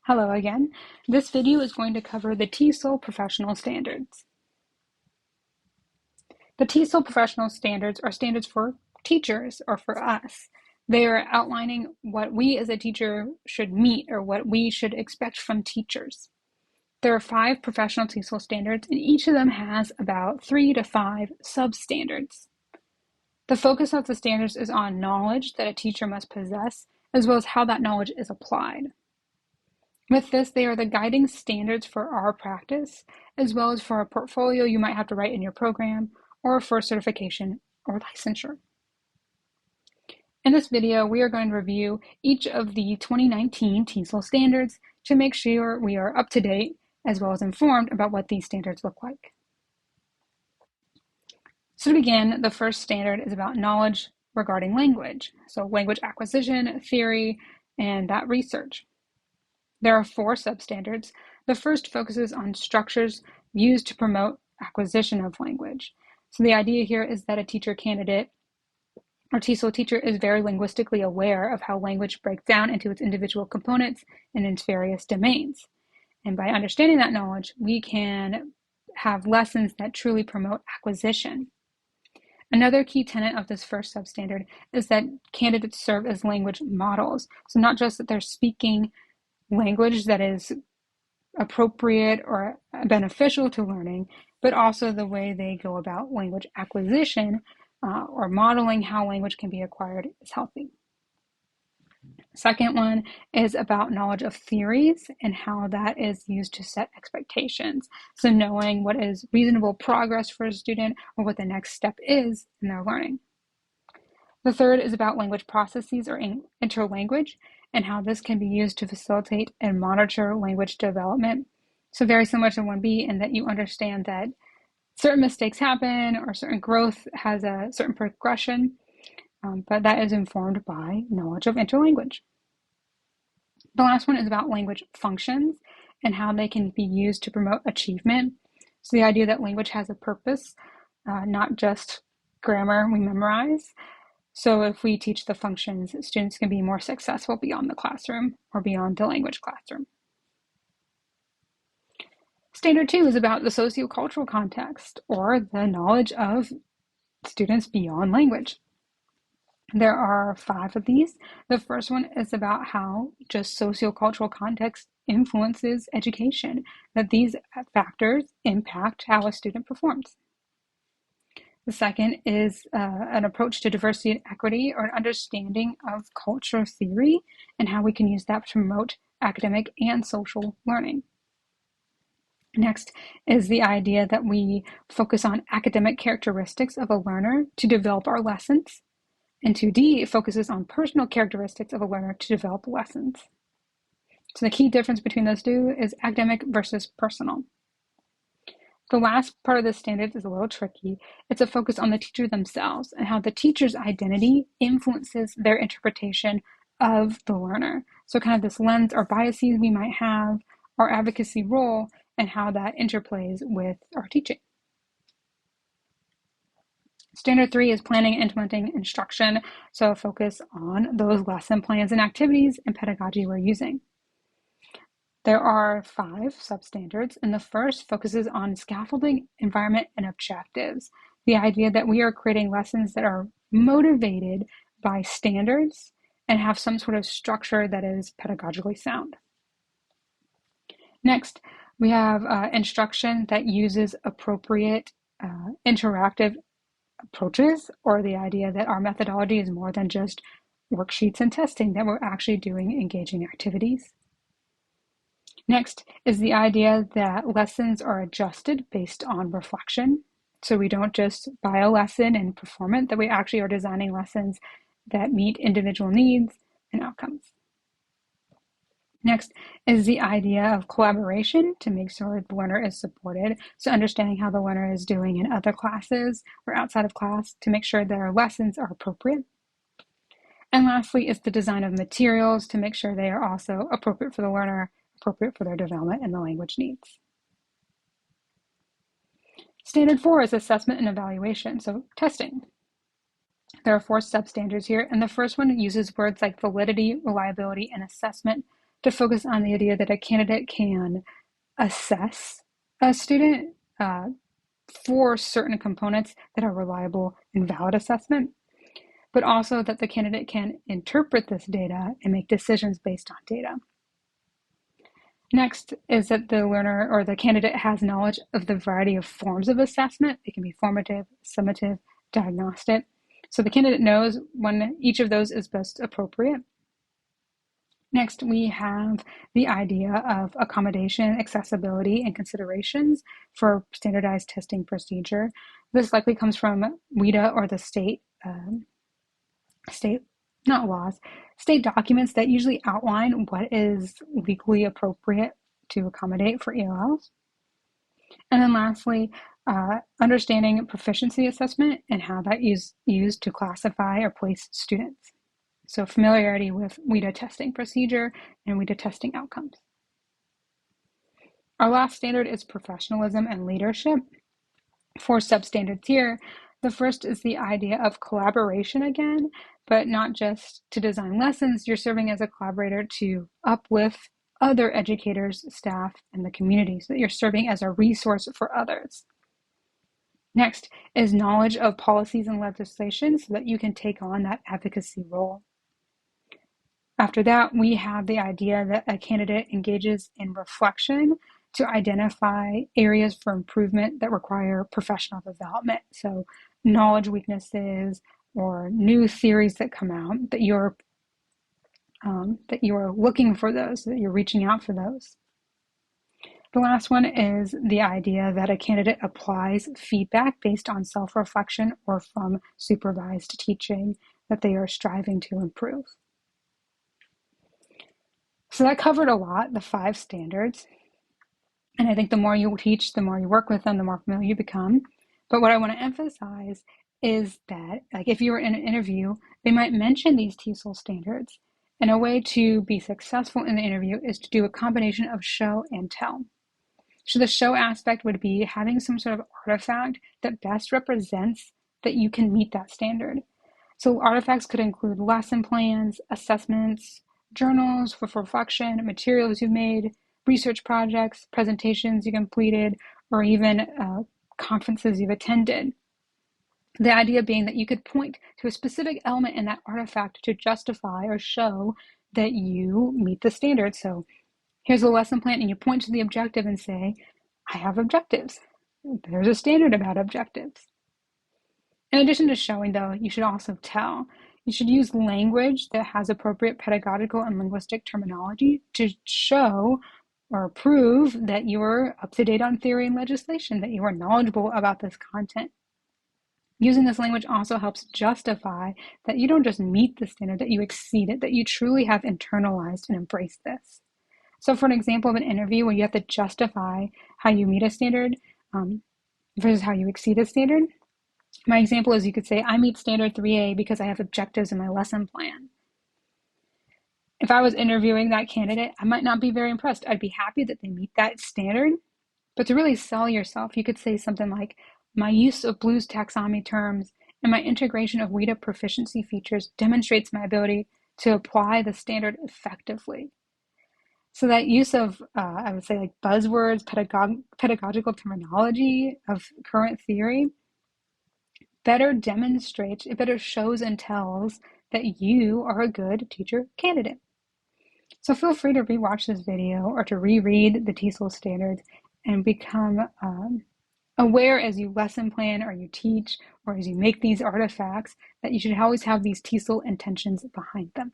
Hello again. This video is going to cover the TESOL professional standards. The TESOL professional standards are standards for teachers or for us. They are outlining what we as a teacher should meet or what we should expect from teachers. There are 5 professional TESOL standards, and each of them has about 3 to 5 substandards. The focus of the standards is on knowledge that a teacher must possess, as well as how that knowledge is applied. With this, they are the guiding standards for our practice, as well as for a portfolio you might have to write in your program, or for certification or licensure. In this video, we are going to review each of the 2019 TESOL standards to make sure we are up to date, as well as informed about what these standards look like. So to begin, the first standard is about knowledge regarding language. So language acquisition, theory, and that research. There are 4 substandards. The first focuses on structures used to promote acquisition of language. So the idea here is that a teacher candidate or TESOL teacher is very linguistically aware of how language breaks down into its individual components and its various domains. And by understanding that knowledge, we can have lessons that truly promote acquisition. Another key tenet of this first substandard is that candidates serve as language models. So not just that they're speaking language that is appropriate or beneficial to learning, but also the way they go about language acquisition or modeling how language can be acquired is healthy. Second one is about knowledge of theories and how that is used to set expectations. So knowing what is reasonable progress for a student or what the next step is in their learning. The third is about language processes or interlanguage and how this can be used to facilitate and monitor language development. So very similar to 1B in that you understand that certain mistakes happen or certain growth has a certain progression, but that is informed by knowledge of interlanguage. The last one is about language functions and how they can be used to promote achievement. So the idea that language has a purpose, not just grammar we memorize. So if we teach the functions, students can be more successful beyond the classroom or beyond the language classroom. Standard 2 is about the sociocultural context or the knowledge of students beyond language. There are 5 of these. The first one is about how just sociocultural context influences education, that these factors impact how a student performs. The second is an approach to diversity and equity or an understanding of culture theory and how we can use that to promote academic and social learning. Next is the idea that we focus on academic characteristics of a learner to develop our lessons. And 2D focuses on personal characteristics of a learner to develop lessons. So the key difference between those two is academic versus personal. The last part of this standard is a little tricky. It's a focus on the teacher themselves and how the teacher's identity influences their interpretation of the learner. So kind of this lens or biases we might have, our advocacy role, and how that interplays with our teaching. Standard 3 is planning and implementing instruction. So a focus on those lesson plans and activities and pedagogy we're using. There are 5 substandards, and the first focuses on scaffolding, environment, and objectives. The idea that we are creating lessons that are motivated by standards and have some sort of structure that is pedagogically sound. Next, we have instruction that uses appropriate interactive approaches, or the idea that our methodology is more than just worksheets and testing, that we're actually doing engaging activities. Next is the idea that lessons are adjusted based on reflection. So we don't just buy a lesson and perform it, that we actually are designing lessons that meet individual needs and outcomes. Next is the idea of collaboration to make sure the learner is supported. So understanding how the learner is doing in other classes or outside of class to make sure their lessons are appropriate. And lastly is the design of materials to make sure they are also appropriate for the learner, appropriate for their development and the language needs. Standard 4 is assessment and evaluation, so testing. There are 4 substandards here, and the first one uses words like validity, reliability, and assessment to focus on the idea that a candidate can assess a student for certain components that are reliable and valid assessment, but also that the candidate can interpret this data and make decisions based on data. Next is that the learner or the candidate has knowledge of the variety of forms of assessment. It can be formative, summative, diagnostic. So the candidate knows when each of those is best appropriate. Next, we have the idea of accommodation, accessibility, and considerations for standardized testing procedure. This likely comes from WIDA or the state documents that usually outline what is legally appropriate to accommodate for ELLs. And then lastly, understanding proficiency assessment and how that is used to classify or place students. So familiarity with WIDA testing procedure and WIDA testing outcomes. Our last standard is professionalism and leadership. 4 substandards here. The first is the idea of collaboration again, but not just to design lessons. You're serving as a collaborator to uplift other educators, staff, and the community, so that you're serving as a resource for others. Next is knowledge of policies and legislation so that you can take on that advocacy role. After that, we have the idea that a candidate engages in reflection to identify areas for improvement that require professional development. So knowledge weaknesses or new theories that come out that you're looking for those, that you're reaching out for those. The last one is the idea that a candidate applies feedback based on self-reflection or from supervised teaching that they are striving to improve. So that covered a lot, the 5 standards. And I think the more you teach, the more you work with them, the more familiar you become. But what I want to emphasize is that, like, if you were in an interview, they might mention these TESOL standards. And a way to be successful in the interview is to do a combination of show and tell. So the show aspect would be having some sort of artifact that best represents that you can meet that standard. So artifacts could include lesson plans, assessments, journals for reflection, materials you've made, research projects, presentations you completed, or even conferences you've attended. The idea being that you could point to a specific element in that artifact to justify or show that you meet the standard. So here's a lesson plan, and you point to the objective and say, I have objectives. There's a standard about objectives. In addition to showing, though, you should also tell. You should use language that has appropriate pedagogical and linguistic terminology to show or prove that you're up to date on theory and legislation, that you are knowledgeable about this content. Using this language also helps justify that you don't just meet the standard, that you exceed it, that you truly have internalized and embraced this. So for an example of an interview where you have to justify how you meet a standard versus how you exceed a standard, my example is you could say, I meet standard 3A because I have objectives in my lesson plan. If I was interviewing that candidate, I might not be very impressed. I'd be happy that they meet that standard. But to really sell yourself, you could say something like, my use of Blue's taxonomy terms and my integration of WIDA proficiency features demonstrates my ability to apply the standard effectively. So that use of, I would say, like buzzwords, pedagogical terminology of current theory, better demonstrates, it better shows and tells that you are a good teacher candidate. So feel free to rewatch this video or to reread the TESOL standards and become aware as you lesson plan or you teach or as you make these artifacts that you should always have these TESOL intentions behind them.